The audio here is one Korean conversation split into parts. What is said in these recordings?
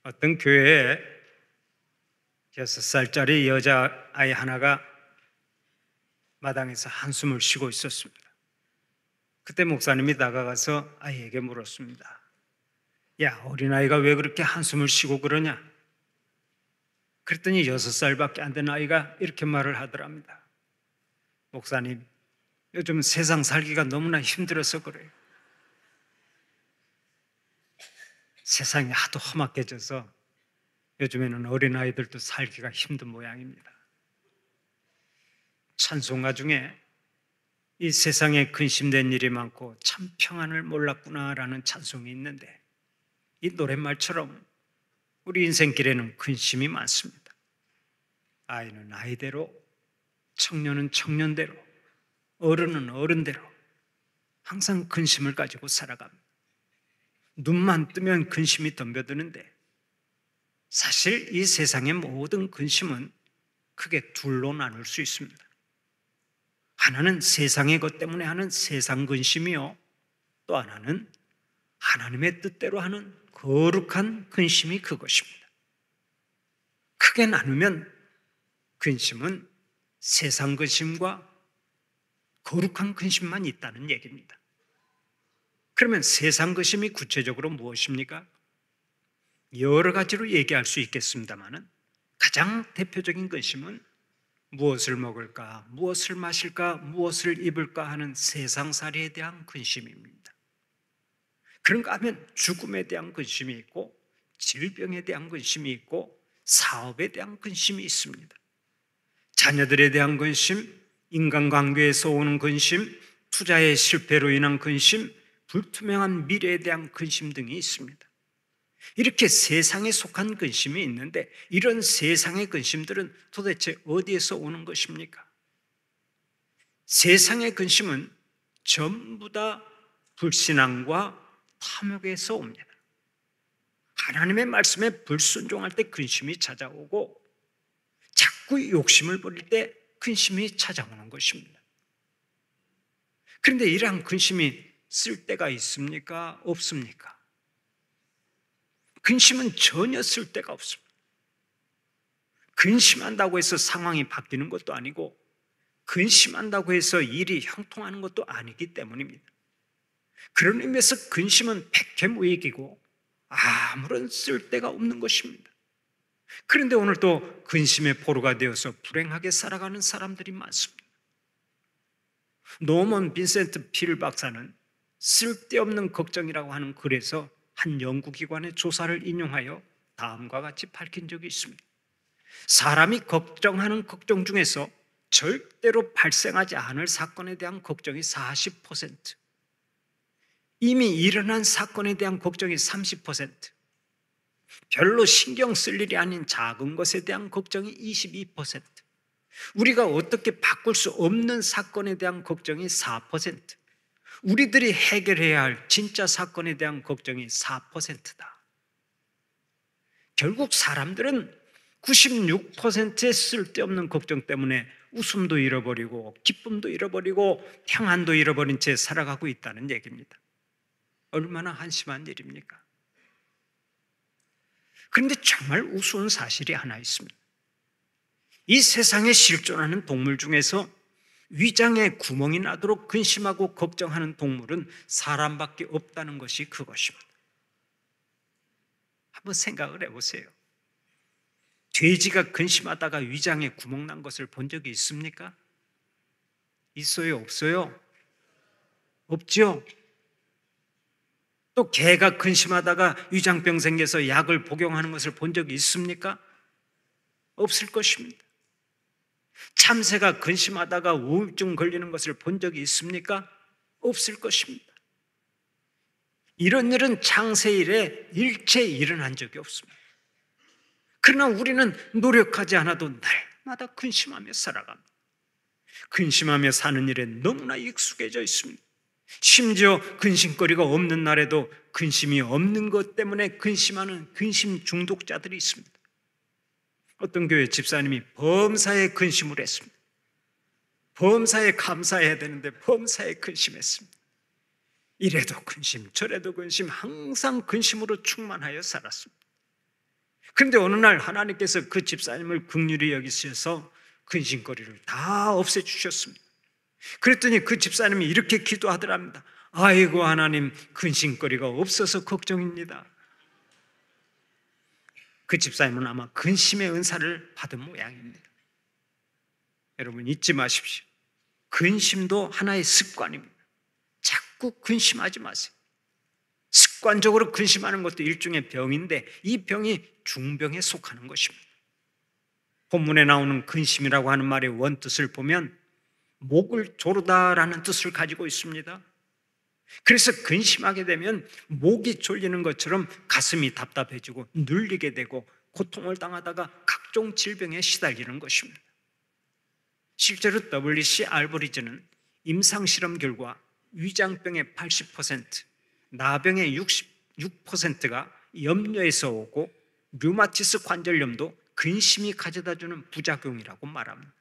어떤 교회에 6살짜리 여자아이 하나가 마당에서 한숨을 쉬고 있었습니다. 그때 목사님이 다가가서 아이에게 물었습니다. 야, 어린아이가 왜 그렇게 한숨을 쉬고 그러냐? 그랬더니 6살밖에 안 된 아이가 이렇게 말을 하더랍니다. 목사님, 요즘 세상 살기가 너무나 힘들어서 그래요. 세상이 하도 험악해져서 요즘에는 어린아이들도 살기가 힘든 모양입니다. 찬송가 중에 이 세상에 근심된 일이 많고 참 평안을 몰랐구나라는 찬송이 있는데 이 노랫말처럼 우리 인생길에는 근심이 많습니다. 아이는 아이대로, 청년은 청년대로, 어른은 어른대로 항상 근심을 가지고 살아갑니다. 눈만 뜨면 근심이 덤벼드는데 사실 이 세상의 모든 근심은 크게 둘로 나눌 수 있습니다. 하나는 세상의 것 때문에 하는 세상 근심이요, 또 하나는 하나님의 뜻대로 하는 거룩한 근심이 그것입니다. 크게 나누면 근심은 세상 근심과 거룩한 근심만 있다는 얘기입니다. 그러면 세상 근심이 구체적으로 무엇입니까? 여러 가지로 얘기할 수 있겠습니다만 가장 대표적인 근심은 무엇을 먹을까, 무엇을 마실까, 무엇을 입을까 하는 세상살이에 대한 근심입니다. 그런가 하면 죽음에 대한 근심이 있고 질병에 대한 근심이 있고 사업에 대한 근심이 있습니다. 자녀들에 대한 근심, 인간관계에서 오는 근심, 투자의 실패로 인한 근심, 불투명한 미래에 대한 근심 등이 있습니다. 이렇게 세상에 속한 근심이 있는데 이런 세상의 근심들은 도대체 어디에서 오는 것입니까? 세상의 근심은 전부 다 불신앙과 탐욕에서 옵니다. 하나님의 말씀에 불순종할 때 근심이 찾아오고 자꾸 욕심을 부릴 때 근심이 찾아오는 것입니다. 그런데 이러한 근심이 쓸데가 있습니까? 없습니까? 근심은 전혀 쓸데가 없습니다. 근심한다고 해서 상황이 바뀌는 것도 아니고 근심한다고 해서 일이 형통하는 것도 아니기 때문입니다. 그런 의미에서 근심은 백해무익이고 아무런 쓸데가 없는 것입니다. 그런데 오늘 또 근심의 포로가 되어서 불행하게 살아가는 사람들이 많습니다. 노먼 빈센트 필 박사는 쓸데없는 걱정이라고 하는 글에서 한 연구기관의 조사를 인용하여 다음과 같이 밝힌 적이 있습니다. 사람이 걱정하는 걱정 중에서 절대로 발생하지 않을 사건에 대한 걱정이 40%, 이미 일어난 사건에 대한 걱정이 30%, 별로 신경 쓸 일이 아닌 작은 것에 대한 걱정이 22%, 우리가 어떻게 바꿀 수 없는 사건에 대한 걱정이 4%, 우리들이 해결해야 할 진짜 사건에 대한 걱정이 4%다. 결국 사람들은 96%의 쓸데없는 걱정 때문에 웃음도 잃어버리고 기쁨도 잃어버리고 평안도 잃어버린 채 살아가고 있다는 얘기입니다. 얼마나 한심한 일입니까? 그런데 정말 우스운 사실이 하나 있습니다. 이 세상에 실존하는 동물 중에서 위장에 구멍이 나도록 근심하고 걱정하는 동물은 사람밖에 없다는 것이 그것입니다. 한번 생각을 해보세요. 돼지가 근심하다가 위장에 구멍 난 것을 본 적이 있습니까? 있어요? 없어요? 없죠? 또 개가 근심하다가 위장병 생겨서 약을 복용하는 것을 본 적이 있습니까? 없을 것입니다. 참새가 근심하다가 우울증 걸리는 것을 본 적이 있습니까? 없을 것입니다. 이런 일은 창세 이래 일체 일어난 적이 없습니다. 그러나 우리는 노력하지 않아도 날마다 근심하며 살아갑니다. 근심하며 사는 일에 너무나 익숙해져 있습니다. 심지어 근심거리가 없는 날에도 근심이 없는 것 때문에 근심하는 근심 중독자들이 있습니다. 어떤 교회 집사님이 범사에 근심을 했습니다. 범사에 감사해야 되는데 범사에 근심했습니다. 이래도 근심 저래도 근심, 항상 근심으로 충만하여 살았습니다. 그런데 어느 날 하나님께서 그 집사님을 긍휼히 여기셔서 근심거리를 다 없애주셨습니다. 그랬더니 그 집사님이 이렇게 기도하더랍니다. 아이고 하나님, 근심거리가 없어서 걱정입니다. 그 집사님은 아마 근심의 은사를 받은 모양입니다. 여러분 잊지 마십시오. 근심도 하나의 습관입니다. 자꾸 근심하지 마세요. 습관적으로 근심하는 것도 일종의 병인데 이 병이 중병에 속하는 것입니다. 본문에 나오는 근심이라고 하는 말의 원뜻을 보면 목을 조르다라는 뜻을 가지고 있습니다. 그래서 근심하게 되면 목이 졸리는 것처럼 가슴이 답답해지고 눌리게 되고 고통을 당하다가 각종 질병에 시달리는 것입니다. 실제로 WC 알버리즈는 임상실험 결과 위장병의 80%, 나병의 66%가 염려에서 오고 류마티스 관절염도 근심이 가져다주는 부작용이라고 말합니다.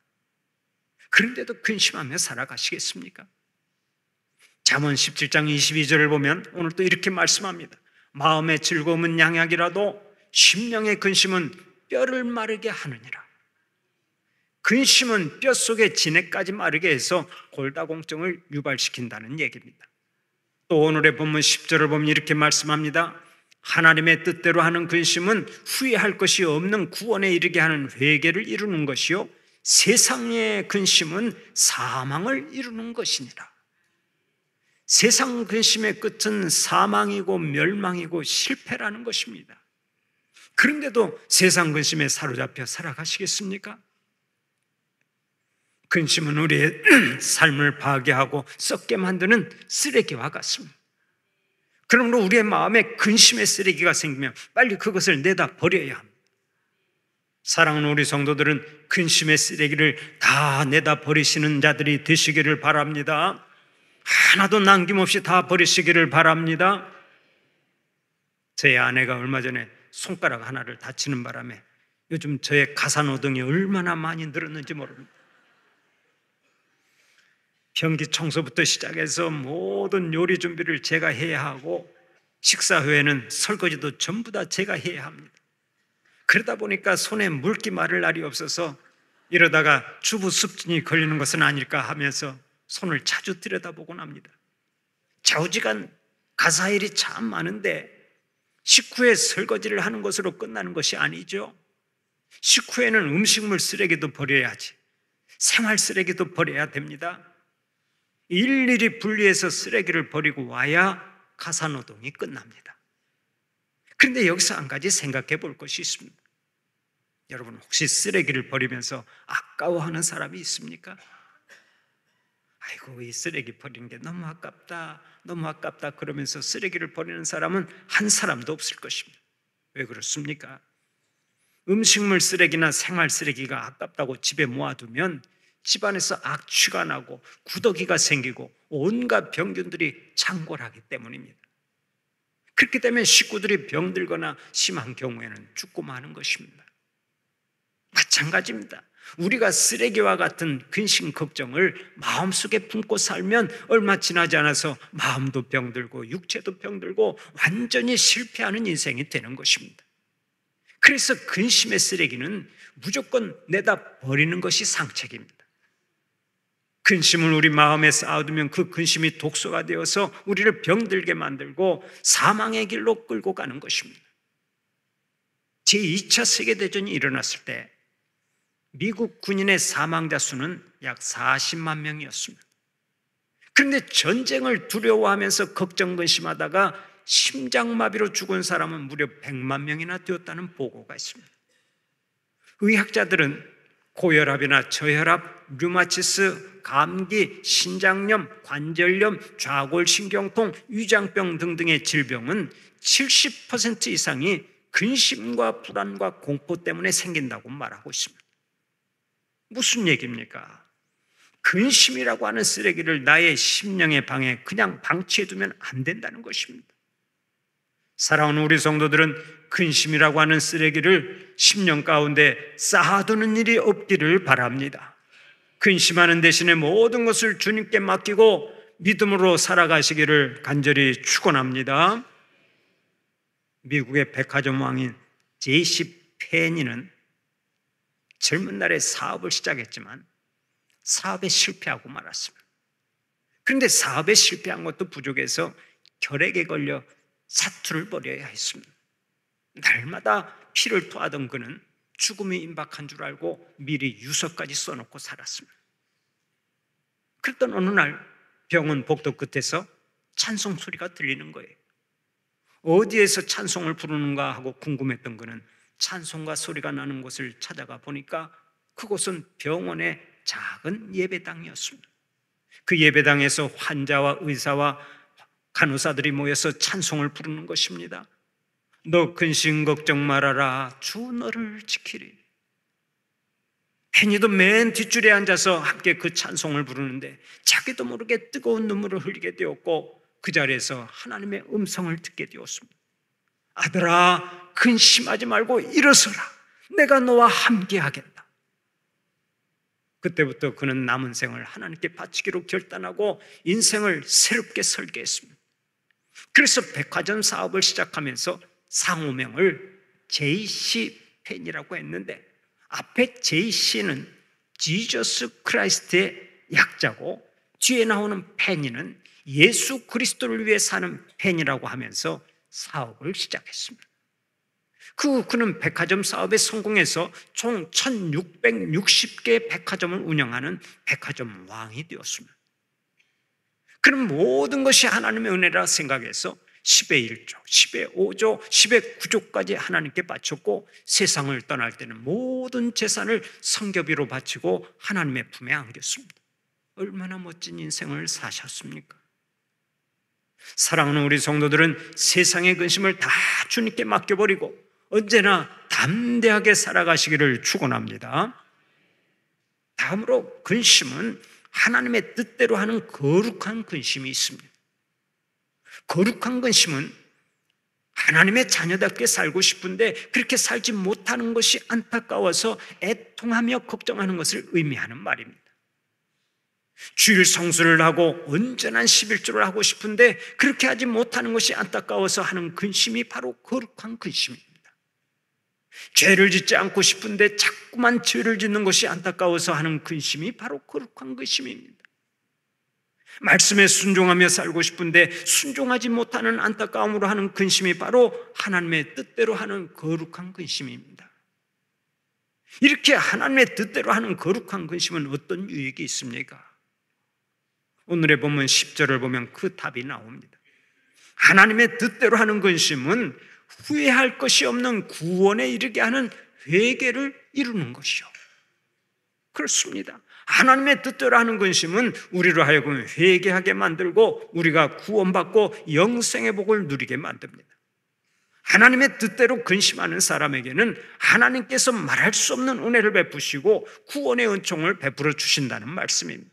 그런데도 근심하며 살아가시겠습니까? 잠언 17장 22절을 보면 오늘 또 이렇게 말씀합니다. 마음의 즐거움은 양약이라도 심령의 근심은 뼈를 마르게 하느니라. 근심은 뼛속의 진액까지 마르게 해서 골다공증을 유발시킨다는 얘기입니다. 또 오늘의 본문 10절을 보면 이렇게 말씀합니다. 하나님의 뜻대로 하는 근심은 후회할 것이 없는 구원에 이르게 하는 회개를 이루는 것이요 세상의 근심은 사망을 이루는 것이니라. 세상 근심의 끝은 사망이고 멸망이고 실패라는 것입니다. 그런데도 세상 근심에 사로잡혀 살아가시겠습니까? 근심은 우리의 삶을 파괴하고 썩게 만드는 쓰레기와 같습니다. 그러므로 우리의 마음에 근심의 쓰레기가 생기면 빨리 그것을 내다 버려야 합니다. 사랑하는 우리 성도들은 근심의 쓰레기를 다 내다 버리시는 자들이 되시기를 바랍니다. 하나도 남김없이 다 버리시기를 바랍니다. 제 아내가 얼마 전에 손가락 하나를 다치는 바람에 요즘 저의 가사노동이 얼마나 많이 늘었는지 모릅니다. 변기 청소부터 시작해서 모든 요리 준비를 제가 해야 하고 식사 후에는 설거지도 전부 다 제가 해야 합니다. 그러다 보니까 손에 물기 마를 날이 없어서 이러다가 주부 습진이 걸리는 것은 아닐까 하면서 손을 자주 들여다보곤 합니다. 좌우지간 가사일이 참 많은데 식후에 설거지를 하는 것으로 끝나는 것이 아니죠. 식후에는 음식물 쓰레기도 버려야지, 생활 쓰레기도 버려야 됩니다. 일일이 분리해서 쓰레기를 버리고 와야 가사노동이 끝납니다. 그런데 여기서 한 가지 생각해 볼 것이 있습니다. 여러분 혹시 쓰레기를 버리면서 아까워하는 사람이 있습니까? 아이고 이 쓰레기 버리는 게 너무 아깝다, 너무 아깝다 그러면서 쓰레기를 버리는 사람은 한 사람도 없을 것입니다. 왜 그렇습니까? 음식물 쓰레기나 생활 쓰레기가 아깝다고 집에 모아두면 집안에서 악취가 나고 구더기가 생기고 온갖 병균들이 창궐하기 때문입니다. 그렇게 되면 식구들이 병들거나 심한 경우에는 죽고 마는 것입니다. 마찬가지입니다. 우리가 쓰레기와 같은 근심 걱정을 마음속에 품고 살면 얼마 지나지 않아서 마음도 병들고 육체도 병들고 완전히 실패하는 인생이 되는 것입니다. 그래서 근심의 쓰레기는 무조건 내다 버리는 것이 상책입니다. 근심을 우리 마음에 쌓아두면 그 근심이 독소가 되어서 우리를 병들게 만들고 사망의 길로 끌고 가는 것입니다. 제2차 세계대전이 일어났을 때 미국 군인의 사망자 수는 약 40만 명이었습니다. 그런데 전쟁을 두려워하면서 걱정 근심하다가 심장마비로 죽은 사람은 무려 100만 명이나 되었다는 보고가 있습니다. 의학자들은 고혈압이나 저혈압, 류마티스, 감기, 신장염, 관절염, 좌골신경통, 위장병 등등의 질병은 70% 이상이 근심과 불안과 공포 때문에 생긴다고 말하고 있습니다. 무슨 얘기입니까? 근심이라고 하는 쓰레기를 나의 심령의 방에 그냥 방치해두면 안 된다는 것입니다. 사랑하는 우리 성도들은 근심이라고 하는 쓰레기를 심령 가운데 쌓아두는 일이 없기를 바랍니다. 근심하는 대신에 모든 것을 주님께 맡기고 믿음으로 살아가시기를 간절히 축원합니다. 미국의 백화점 왕인 제이시 페니는 젊은 날에 사업을 시작했지만 사업에 실패하고 말았습니다. 그런데 사업에 실패한 것도 부족해서 결핵에 걸려 사투를 벌여야 했습니다. 날마다 피를 토하던 그는 죽음이 임박한 줄 알고 미리 유서까지 써놓고 살았습니다. 그랬던 어느 날 병원 복도 끝에서 찬송 소리가 들리는 거예요. 어디에서 찬송을 부르는가 하고 궁금했던 그는 찬송가 소리가 나는 곳을 찾아가 보니까 그곳은 병원의 작은 예배당이었습니다. 그 예배당에서 환자와 의사와 간호사들이 모여서 찬송을 부르는 것입니다. 너 근심 걱정 말아라, 주 너를 지키리. 페니도 맨 뒷줄에 앉아서 함께 그 찬송을 부르는데 자기도 모르게 뜨거운 눈물을 흘리게 되었고 그 자리에서 하나님의 음성을 듣게 되었습니다. 아들아, 근심하지 말고 일어서라. 내가 너와 함께 하겠다. 그때부터 그는 남은 생을 하나님께 바치기로 결단하고 인생을 새롭게 설계했습니다. 그래서 백화점 사업을 시작하면서 상호명을 JC 펜이라고 했는데 앞에 JC는 지저스 크라이스트의 약자고 뒤에 나오는 페니는 예수 그리스도를 위해 사는 펜이라고 하면서 사업을 시작했습니다. 그는 백화점 사업에 성공해서 총 1660개 백화점을 운영하는 백화점 왕이 되었습니다. 그는 모든 것이 하나님의 은혜라 생각해서 10의 1조, 10의 5조, 10의 9조까지 하나님께 바쳤고 세상을 떠날 때는 모든 재산을 성교비로 바치고 하나님의 품에 안겼습니다. 얼마나 멋진 인생을 사셨습니까? 사랑하는 우리 성도들은 세상의 근심을 다 주님께 맡겨버리고 언제나 담대하게 살아가시기를 축원합니다. 다음으로 근심은 하나님의 뜻대로 하는 거룩한 근심이 있습니다. 거룩한 근심은 하나님의 자녀답게 살고 싶은데 그렇게 살지 못하는 것이 안타까워서 애통하며 걱정하는 것을 의미하는 말입니다. 주일 성수를 하고 온전한 11조를 하고 싶은데 그렇게 하지 못하는 것이 안타까워서 하는 근심이 바로 거룩한 근심입니다. 죄를 짓지 않고 싶은데 자꾸만 죄를 짓는 것이 안타까워서 하는 근심이 바로 거룩한 근심입니다. 말씀에 순종하며 살고 싶은데 순종하지 못하는 안타까움으로 하는 근심이 바로 하나님의 뜻대로 하는 거룩한 근심입니다. 이렇게 하나님의 뜻대로 하는 거룩한 근심은 어떤 유익이 있습니까? 오늘의 본문 10절을 보면 그 답이 나옵니다. 하나님의 뜻대로 하는 근심은 후회할 것이 없는 구원에 이르게 하는 회개를 이루는 것이요. 그렇습니다. 하나님의 뜻대로 하는 근심은 우리로 하여금 회개하게 만들고 우리가 구원받고 영생의 복을 누리게 만듭니다. 하나님의 뜻대로 근심하는 사람에게는 하나님께서 말할 수 없는 은혜를 베푸시고 구원의 은총을 베풀어 주신다는 말씀입니다.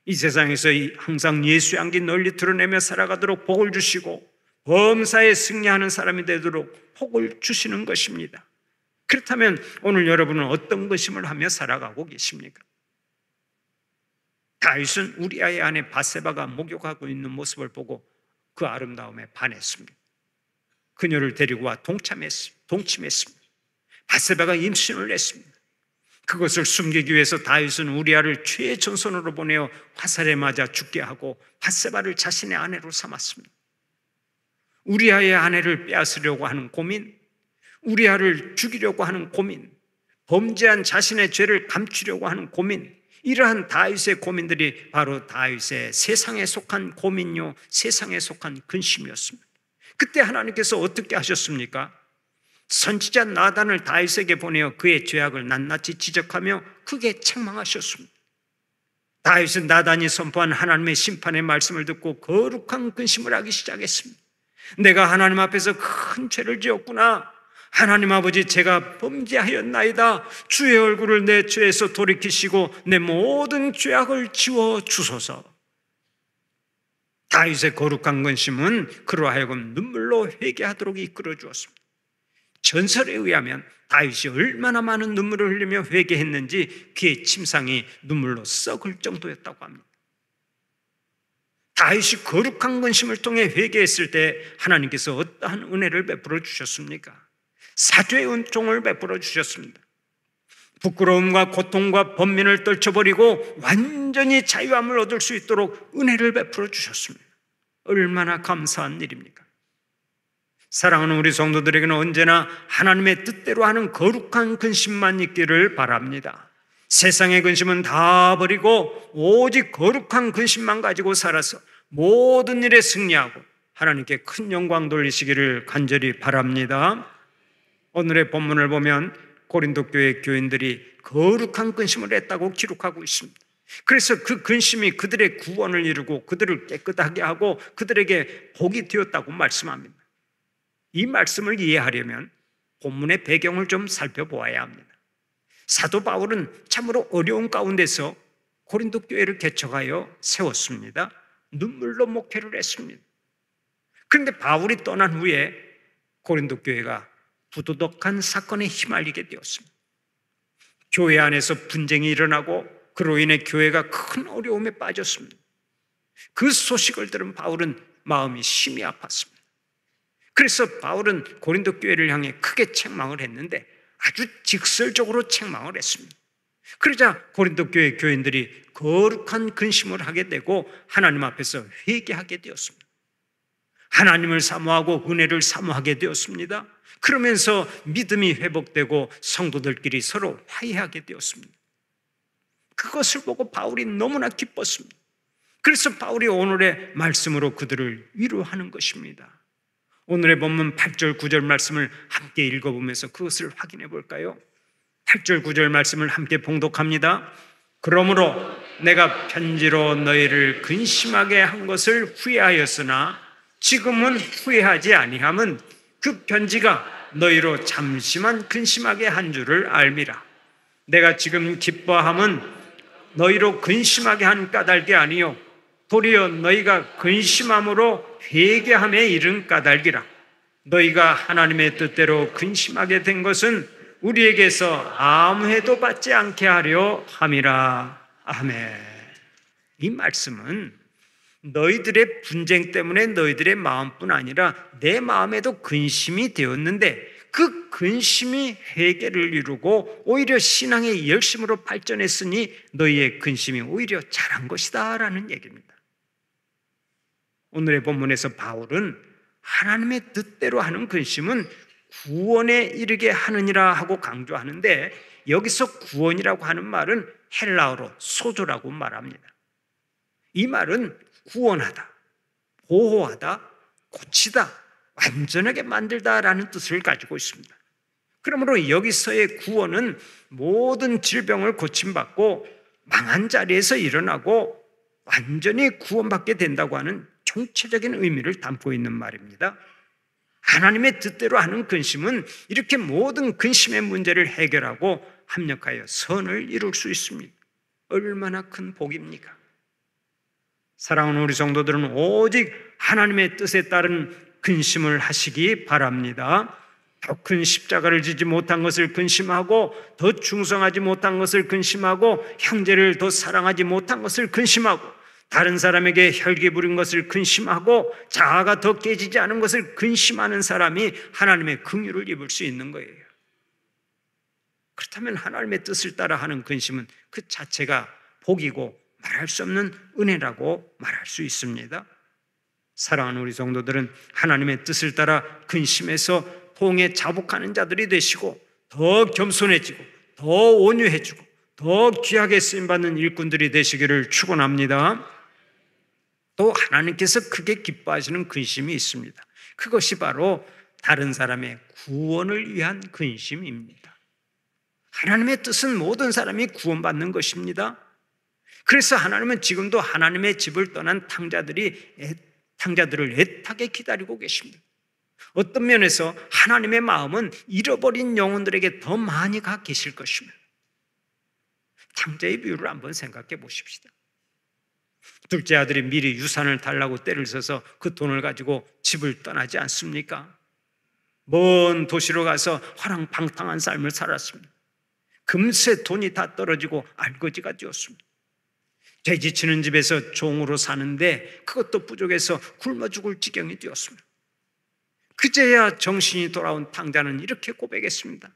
이 세상에서 항상 예수의 향기 널리 드러내며 살아가도록 복을 주시고 범사에 승리하는 사람이 되도록 복을 주시는 것입니다. 그렇다면 오늘 여러분은 어떤 근심을 하며 살아가고 계십니까? 다윗은 우리아의 아내 바세바가 목욕하고 있는 모습을 보고 그 아름다움에 반했습니다. 그녀를 데리고 와 동침했습니다. 바세바가 임신을 했습니다. 그것을 숨기기 위해서 다윗은 우리아를 최전선으로 보내어 화살에 맞아 죽게 하고 바세바를 자신의 아내로 삼았습니다. 우리아의 아내를 빼앗으려고 하는 고민, 우리아를 죽이려고 하는 고민, 범죄한 자신의 죄를 감추려고 하는 고민, 이러한 다윗의 고민들이 바로 다윗의 세상에 속한 고민요, 세상에 속한 근심이었습니다. 그때 하나님께서 어떻게 하셨습니까? 선지자 나단을 다윗에게 보내어 그의 죄악을 낱낱이 지적하며 크게 책망하셨습니다. 다윗은 나단이 선포한 하나님의 심판의 말씀을 듣고 거룩한 근심을 하기 시작했습니다. 내가 하나님 앞에서 큰 죄를 지었구나. 하나님 아버지, 제가 범죄하였나이다. 주의 얼굴을 내 죄에서 돌이키시고 내 모든 죄악을 지워 주소서. 다윗의 거룩한 근심은 그로 하여금 눈물로 회개하도록 이끌어 주었습니다. 전설에 의하면 다윗이 얼마나 많은 눈물을 흘리며 회개했는지 그의 침상이 눈물로 썩을 정도였다고 합니다. 다윗이 거룩한 근심을 통해 회개했을 때 하나님께서 어떠한 은혜를 베풀어 주셨습니까? 사죄의 은총을 베풀어 주셨습니다. 부끄러움과 고통과 번민을 떨쳐버리고 완전히 자유함을 얻을 수 있도록 은혜를 베풀어 주셨습니다. 얼마나 감사한 일입니까? 사랑하는 우리 성도들에게는 언제나 하나님의 뜻대로 하는 거룩한 근심만 있기를 바랍니다. 세상의 근심은 다 버리고 오직 거룩한 근심만 가지고 살아서 모든 일에 승리하고 하나님께 큰 영광 돌리시기를 간절히 바랍니다. 오늘의 본문을 보면 고린도 교회 교인들이 거룩한 근심을 했다고 기록하고 있습니다. 그래서 그 근심이 그들의 구원을 이루고 그들을 깨끗하게 하고 그들에게 복이 되었다고 말씀합니다. 이 말씀을 이해하려면 본문의 배경을 좀 살펴보아야 합니다. 사도 바울은 참으로 어려운 가운데서 고린도 교회를 개척하여 세웠습니다. 눈물로 목회를 했습니다. 그런데 바울이 떠난 후에 고린도 교회가 부도덕한 사건에 휘말리게 되었습니다. 교회 안에서 분쟁이 일어나고 그로 인해 교회가 큰 어려움에 빠졌습니다. 그 소식을 들은 바울은 마음이 심히 아팠습니다. 그래서 바울은 고린도 교회를 향해 크게 책망을 했는데 아주 직설적으로 책망을 했습니다. 그러자 고린도 교회 교인들이 거룩한 근심을 하게 되고 하나님 앞에서 회개하게 되었습니다. 하나님을 사모하고 은혜를 사모하게 되었습니다. 그러면서 믿음이 회복되고 성도들끼리 서로 화해하게 되었습니다. 그것을 보고 바울이 너무나 기뻤습니다. 그래서 바울이 오늘의 말씀으로 그들을 위로하는 것입니다. 오늘의 본문 8절 9절 말씀을 함께 읽어보면서 그것을 확인해 볼까요? 8절 9절 말씀을 함께 봉독합니다. 그러므로 내가 편지로 너희를 근심하게 한 것을 후회하였으나 지금은 후회하지 아니함은 그 편지가 너희로 잠시만 근심하게 한 줄을 알미라. 내가 지금 기뻐함은 너희로 근심하게 한 까닭이 아니요 도리어 너희가 근심함으로 회개함에 이른 까닭이라. 너희가 하나님의 뜻대로 근심하게 된 것은 우리에게서 아무 해도 받지 않게 하려 함이라. 아멘. 이 말씀은 너희들의 분쟁 때문에 너희들의 마음뿐 아니라 내 마음에도 근심이 되었는데 그 근심이 회개를 이루고 오히려 신앙의 열심으로 발전했으니 너희의 근심이 오히려 잘한 것이다 라는 얘기입니다. 오늘의 본문에서 바울은 하나님의 뜻대로 하는 근심은 구원에 이르게 하느니라 하고 강조하는데 여기서 구원이라고 하는 말은 헬라어로 소조라고 말합니다. 이 말은 구원하다, 보호하다, 고치다, 완전하게 만들다라는 뜻을 가지고 있습니다. 그러므로 여기서의 구원은 모든 질병을 고침받고 망한 자리에서 일어나고 완전히 구원받게 된다고 하는 총체적인 의미를 담고 있는 말입니다. 하나님의 뜻대로 하는 근심은 이렇게 모든 근심의 문제를 해결하고 합력하여 선을 이룰 수 있습니다. 얼마나 큰 복입니까? 사랑하는 우리 성도들은 오직 하나님의 뜻에 따른 근심을 하시기 바랍니다. 더 큰 십자가를 지지 못한 것을 근심하고 더 충성하지 못한 것을 근심하고 형제를 더 사랑하지 못한 것을 근심하고 다른 사람에게 혈기 부린 것을 근심하고 자아가 더 깨지지 않은 것을 근심하는 사람이 하나님의 긍휼을 입을 수 있는 거예요. 그렇다면 하나님의 뜻을 따라 하는 근심은 그 자체가 복이고 말할 수 없는 은혜라고 말할 수 있습니다. 사랑하는 우리 성도들은 하나님의 뜻을 따라 근심해서 통에 자복하는 자들이 되시고 더 겸손해지고 더 온유해지고 더 귀하게 쓰임받는 일꾼들이 되시기를 축원합니다. 또 하나님께서 크게 기뻐하시는 근심이 있습니다. 그것이 바로 다른 사람의 구원을 위한 근심입니다. 하나님의 뜻은 모든 사람이 구원받는 것입니다. 그래서 하나님은 지금도 하나님의 집을 떠난 탕자들을 애타게 기다리고 계십니다. 어떤 면에서 하나님의 마음은 잃어버린 영혼들에게 더 많이 가 계실 것입니다. 탕자의 비유를 한번 생각해 보십시다. 둘째 아들이 미리 유산을 달라고 떼를 써서 그 돈을 가지고 집을 떠나지 않습니까? 먼 도시로 가서 화랑방탕한 삶을 살았습니다. 금세 돈이 다 떨어지고 알거지가 되었습니다. 돼지치는 집에서 종으로 사는데 그것도 부족해서 굶어 죽을 지경이 되었습니다. 그제야 정신이 돌아온 탕자는 이렇게 고백했습니다.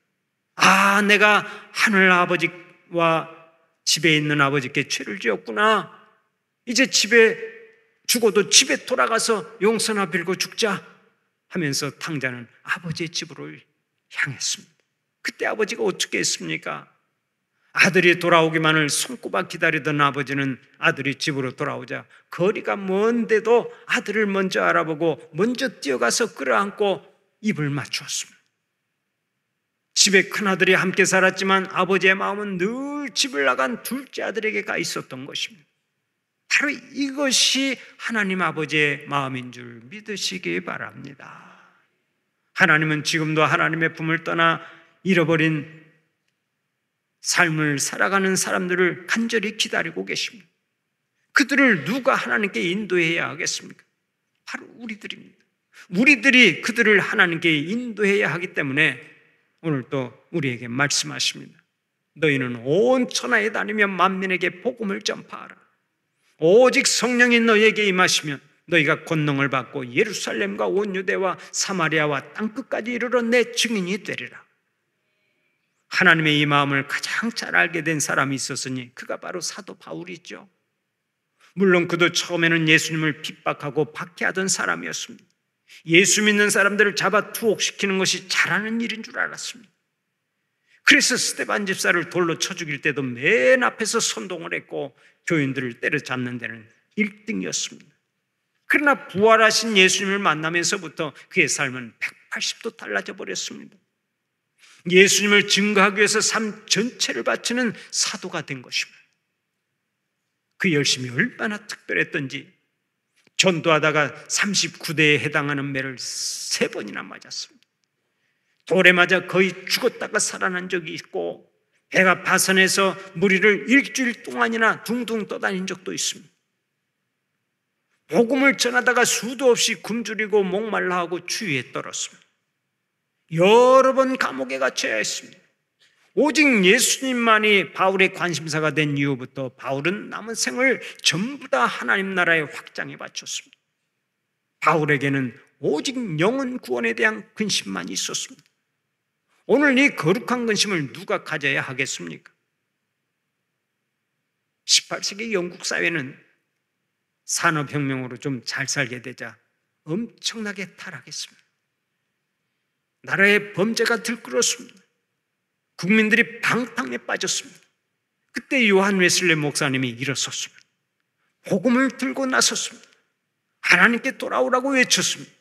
아, 내가 하늘 아버지와 집에 있는 아버지께 죄를 지었구나. 이제 집에 죽어도 집에 돌아가서 용서나 빌고 죽자 하면서 탕자는 아버지의 집으로 향했습니다. 그때 아버지가 어떻게 했습니까? 아들이 돌아오기만을 손꼽아 기다리던 아버지는 아들이 집으로 돌아오자 거리가 먼데도 아들을 먼저 알아보고 먼저 뛰어가서 끌어안고 입을 맞추었습니다. 집에 큰아들이 함께 살았지만 아버지의 마음은 늘 집을 나간 둘째 아들에게 가 있었던 것입니다. 바로 이것이 하나님 아버지의 마음인 줄 믿으시기 바랍니다. 하나님은 지금도 하나님의 품을 떠나 잃어버린 삶을 살아가는 사람들을 간절히 기다리고 계십니다. 그들을 누가 하나님께 인도해야 하겠습니까? 바로 우리들입니다. 우리들이 그들을 하나님께 인도해야 하기 때문에 오늘 또 우리에게 말씀하십니다. 너희는 온 천하에 다니며 만민에게 복음을 전파하라. 오직 성령이 너희에게 임하시면 너희가 권능을 받고 예루살렘과 온 유대와 사마리아와 땅끝까지 이르러 내 증인이 되리라. 하나님의 이 마음을 가장 잘 알게 된 사람이 있었으니 그가 바로 사도 바울이죠. 물론 그도 처음에는 예수님을 핍박하고 박해하던 사람이었습니다. 예수 믿는 사람들을 잡아 투옥시키는 것이 잘하는 일인 줄 알았습니다. 그래서 스데반 집사를 돌로 쳐 죽일 때도 맨 앞에서 선동을 했고 교인들을 때려잡는 데는 1등이었습니다. 그러나 부활하신 예수님을 만나면서부터 그의 삶은 180도 달라져 버렸습니다. 예수님을 증거하기 위해서 삶 전체를 바치는 사도가 된 것입니다. 그 열심이 얼마나 특별했던지 전도하다가 39대에 해당하는 매를 3번이나 맞았습니다. 돌에 맞아 거의 죽었다가 살아난 적이 있고 배가 파선해서 무리를 일주일 동안이나 둥둥 떠다닌 적도 있습니다. 복음을 전하다가 수도 없이 굶주리고 목말라 하고 추위에 떨었습니다. 여러 번 감옥에 갇혀야 했습니다. 오직 예수님만이 바울의 관심사가 된 이후부터 바울은 남은 생을 전부 다 하나님 나라의 확장에 바쳤습니다. 바울에게는 오직 영혼 구원에 대한 근심만 있었습니다. 오늘 이 거룩한 근심을 누가 가져야 하겠습니까? 18세기 영국 사회는 산업혁명으로 좀 잘 살게 되자 엄청나게 타락했습니다. 나라의 범죄가 들끓었습니다. 국민들이 방탕에 빠졌습니다. 그때 요한 웨슬리 목사님이 일어섰습니다. 복음을 들고 나섰습니다. 하나님께 돌아오라고 외쳤습니다.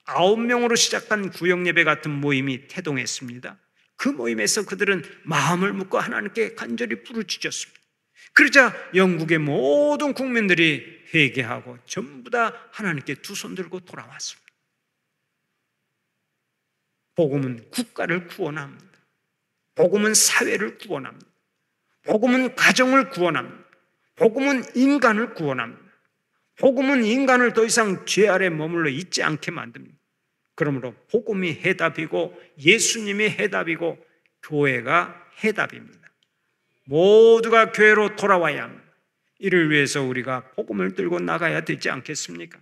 9명으로 시작한 구역예배 같은 모임이 태동했습니다. 그 모임에서 그들은 마음을 묶어 하나님께 간절히 부르짖었습니다. 그러자 영국의 모든 국민들이 회개하고 전부 다 하나님께 두 손 들고 돌아왔습니다. 복음은 국가를 구원합니다. 복음은 사회를 구원합니다. 복음은 가정을 구원합니다. 복음은 인간을 구원합니다. 복음은 인간을 더 이상 죄 아래 머물러 있지 않게 만듭니다. 그러므로 복음이 해답이고 예수님이 해답이고 교회가 해답입니다. 모두가 교회로 돌아와야 합니다. 이를 위해서 우리가 복음을 들고 나가야 되지 않겠습니까?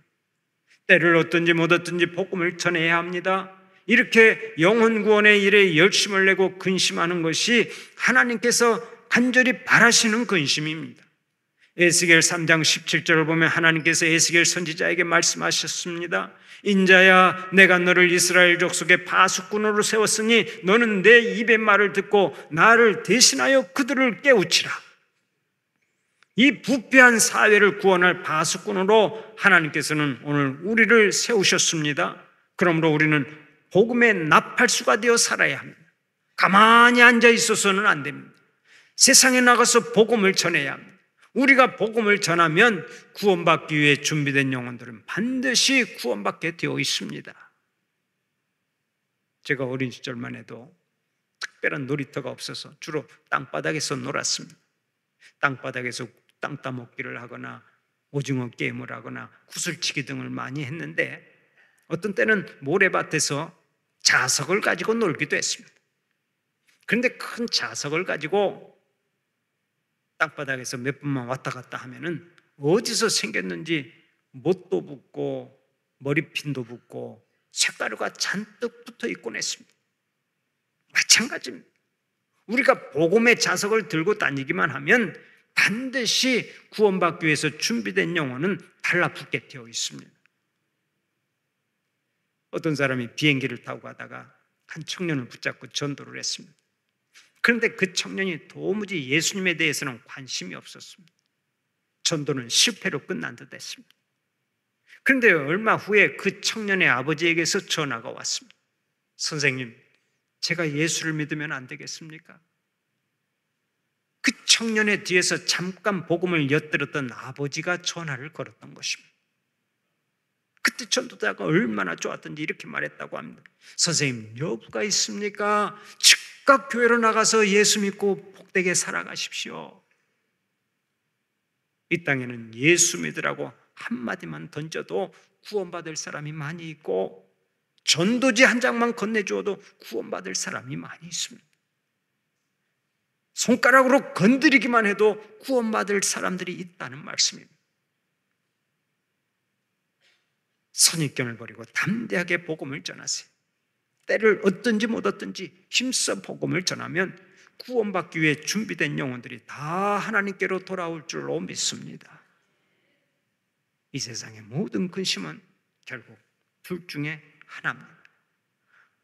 때를 얻든지 못 얻든지 복음을 전해야 합니다. 이렇게 영혼 구원의 일에 열심을 내고 근심하는 것이 하나님께서 간절히 바라시는 근심입니다. 에스겔 3장 17절을 보면 하나님께서 에스겔 선지자에게 말씀하셨습니다. 인자야, 내가 너를 이스라엘 족속의 파수꾼으로 세웠으니 너는 내 입의 말을 듣고 나를 대신하여 그들을 깨우치라. 이 부패한 사회를 구원할 파수꾼으로 하나님께서는 오늘 우리를 세우셨습니다. 그러므로 우리는 복음의 나팔수가 되어 살아야 합니다. 가만히 앉아 있어서는 안 됩니다. 세상에 나가서 복음을 전해야 합니다. 우리가 복음을 전하면 구원받기 위해 준비된 영혼들은 반드시 구원받게 되어 있습니다. 제가 어린 시절만 해도 특별한 놀이터가 없어서 주로 땅바닥에서 놀았습니다. 땅바닥에서 땅 따먹기를 하거나 오징어 게임을 하거나 구슬치기 등을 많이 했는데 어떤 때는 모래밭에서 자석을 가지고 놀기도 했습니다. 그런데 큰 자석을 가지고 땅바닥에서 몇 분만 왔다 갔다 하면은 어디서 생겼는지 못도 붙고 머리핀도 붙고 쇳가루가 잔뜩 붙어 있곤 했습니다. 마찬가지입니다. 우리가 복음의 자석을 들고 다니기만 하면 반드시 구원받기 위해서 준비된 영혼은 달라붙게 되어 있습니다. 어떤 사람이 비행기를 타고 가다가 한 청년을 붙잡고 전도를 했습니다. 그런데 그 청년이 도무지 예수님에 대해서는 관심이 없었습니다. 전도는 실패로 끝난 듯 했습니다. 그런데 얼마 후에 그 청년의 아버지에게서 전화가 왔습니다. 선생님, 제가 예수를 믿으면 안 되겠습니까? 그 청년의 뒤에서 잠깐 복음을 엿들었던 아버지가 전화를 걸었던 것입니다. 그때 전도자가 얼마나 좋았던지 이렇게 말했다고 합니다. 선생님, 여부가 있습니까? 즉각 교회로 나가서 예수 믿고 복되게 살아가십시오. 이 땅에는 예수 믿으라고 한마디만 던져도 구원받을 사람이 많이 있고, 전도지 한 장만 건네주어도 구원받을 사람이 많이 있습니다. 손가락으로 건드리기만 해도 구원받을 사람들이 있다는 말씀입니다. 선입견을 버리고 담대하게 복음을 전하세요. 때를 얻든지 못 얻든지 힘써 복음을 전하면 구원받기 위해 준비된 영혼들이 다 하나님께로 돌아올 줄로 믿습니다. 이 세상의 모든 근심은 결국 둘 중에 하나입니다.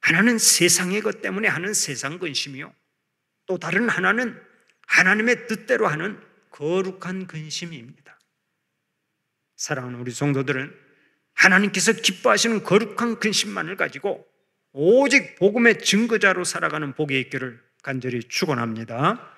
하나는 세상의 것 때문에 하는 세상 근심이요, 또 다른 하나는 하나님의 뜻대로 하는 거룩한 근심입니다. 사랑하는 우리 성도들은 하나님께서 기뻐하시는 거룩한 근심만을 가지고 오직 복음의 증거자로 살아가는 복이 있기를 간절히 축원합니다.